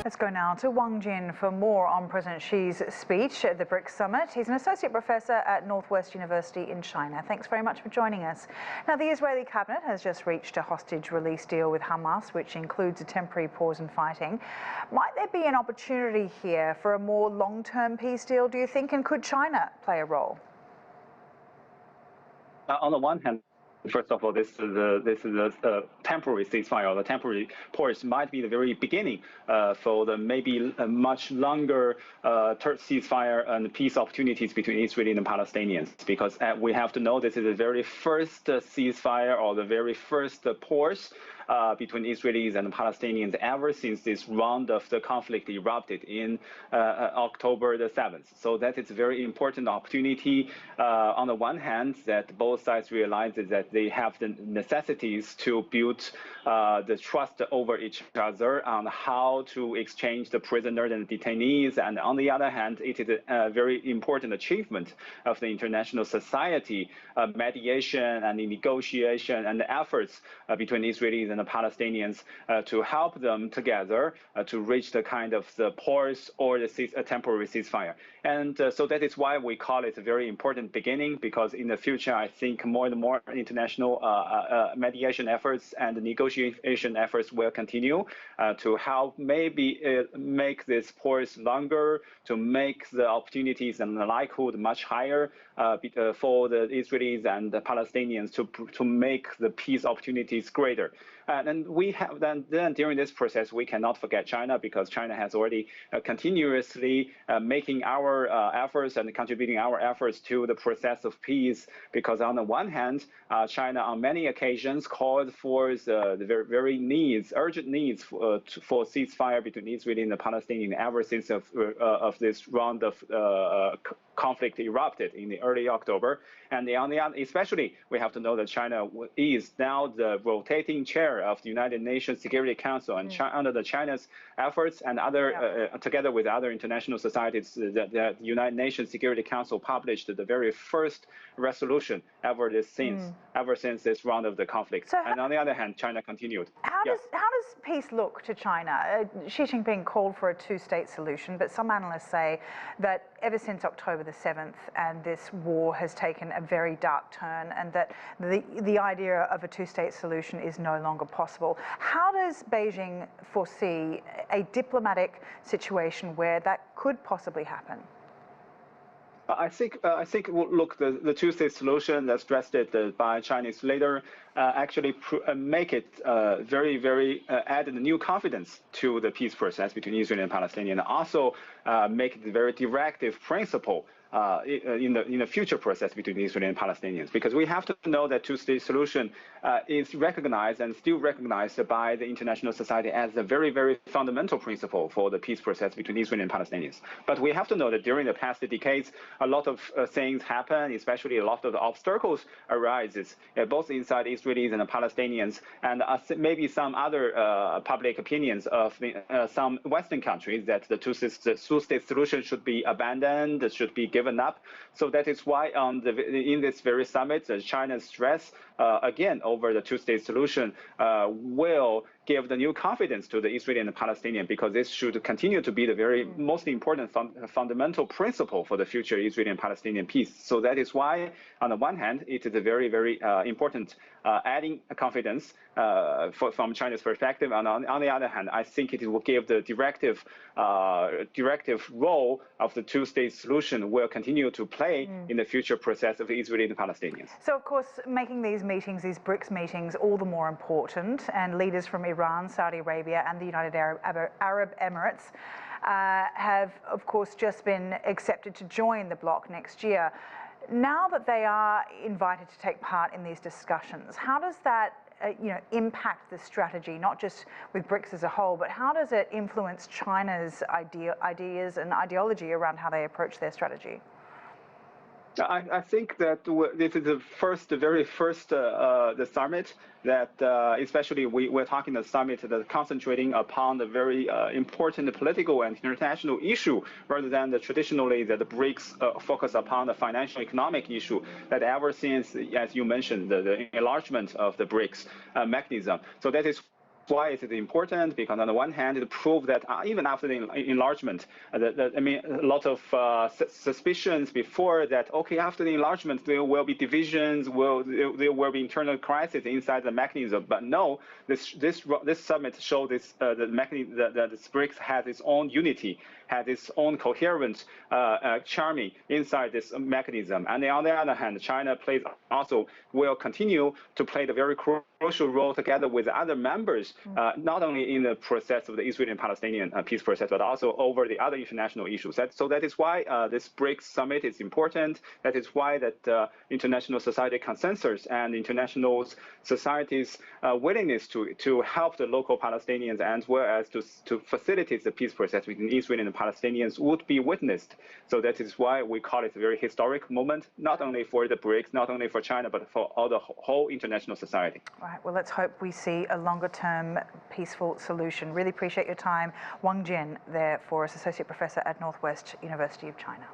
Let's go now to Wang Jin for more on President Xi's speech at the BRICS summit. He's an associate professor at Northwest University in China. Thanks very much for joining us. Now, the Israeli cabinet has just reached a hostage release deal with Hamas, which includes a temporary pause in fighting. Might there be an opportunity here for a more long-term peace deal, do you think, and could China play a role? On the one hand, first of all, this is a temporary ceasefire, or the temporary pause might be the very beginning for the maybe a much longer ceasefire and peace opportunities between Israelis and Palestinians. Because we have to know this is the very first ceasefire or the very first pause between Israelis and Palestinians ever since this round of the conflict erupted in October the 7th. So that is a very important opportunity. On the one hand, that both sides realize that they have the necessities to build the trust over each other on how to exchange the prisoners and detainees. And on the other hand, it is a very important achievement of the international society, mediation and negotiation and efforts between Israelis and the Palestinians to help them together to reach the kind of the pause or the temporary ceasefire. And so that is why we call it a very important beginning, because in the future, I think more and more international mediation efforts and negotiation efforts will continue to help maybe make this pause longer, to make the opportunities and the likelihood much higher for the Israelis and the Palestinians to make the peace opportunities greater. And we have then during this process, we cannot forget China, because China has already continuously making our efforts and contributing our efforts to the process of peace. Because on the one hand, China on many occasions called for the very urgent needs for ceasefire between Israel and the Palestinians ever since of this round of conflict erupted in the early October. And on the other, especially, we have to know that China is now the rotating chair of the United Nations Security Council, and under the China's efforts and other, together with other international societies, the United Nations Security Council published the very first resolution ever since this round of the conflict. So and on the other hand, China continued. How does peace look to China? Xi Jinping called for a two-state solution, but some analysts say that ever since October the 7th, and this war has taken a very dark turn, and that the idea of a two-state solution is no longer possible. How does Beijing foresee a diplomatic situation where that could possibly happen? I think look, the two-state solution that's stressed by Chinese leader actually make it very add new confidence to the peace process between Israel and Palestinians, and also make it a very directive principle in the future process between Israel and Palestinians. Because we have to know that two-state solution is recognized and still recognized by the international society as a very fundamental principle for the peace process between Israel and Palestinians. But we have to know that during the past decades, a lot of things happen, especially a lot of the obstacles arises, both inside Israelis and the Palestinians, and maybe some other public opinions of some Western countries that the two-state solution should be abandoned, should be given up. So that is why in this very summit, China's stress again over the two-state solution will give the new confidence to the Israeli and the Palestinian, because this should continue to be the very most important fundamental principle for the future Israeli and Palestinian peace. So that is why, on the one hand, it is a very important adding confidence from China's perspective, and on the other hand, I think it will give the directive role of the two-state solution will continue to play in the future process of Israeli and Palestinians. So, of course, making these meetings, these BRICS meetings, all the more important, and leaders from Iran, Saudi Arabia and the United Arab Emirates have, of course, just been accepted to join the bloc next year. Now that they are invited to take part in these discussions, how does that impact the strategy, not just with BRICS as a whole, but how does it influence China's ideas and ideology around how they approach their strategy? I think that this is the very first the summit that especially we're talking the summit that's concentrating upon the very important political and international issue, rather than the traditionally that the BRICS focus upon the financial economic issue that ever since, as you mentioned, the enlargement of the BRICS mechanism. So that is why is it important? Because on the one hand, it proved that even after the enlargement, a lot of suspicions before that, okay, after the enlargement, there will be divisions, there will be internal crisis inside the mechanism. But no, this summit showed this the mechanism that the BRICS has its own unity, has its own coherent charming inside this mechanism. And on the other hand, China also will continue to play the very crucial role together with other members, not only in the process of the Israeli and Palestinian peace process, but also over the other international issues. So that is why this BRICS summit is important. That is why that international society consensus and international society's willingness to help the local Palestinians as well as to facilitate the peace process between Israel and the Palestinians would be witnessed. So that is why we call it a very historic moment, not only for the BRICS, not only for China, but for all the whole international society. Right. Well, let's hope we see a longer-term peaceful solution. Really appreciate your time. Wang Jin there for us, Associate Professor at Northwest University of China.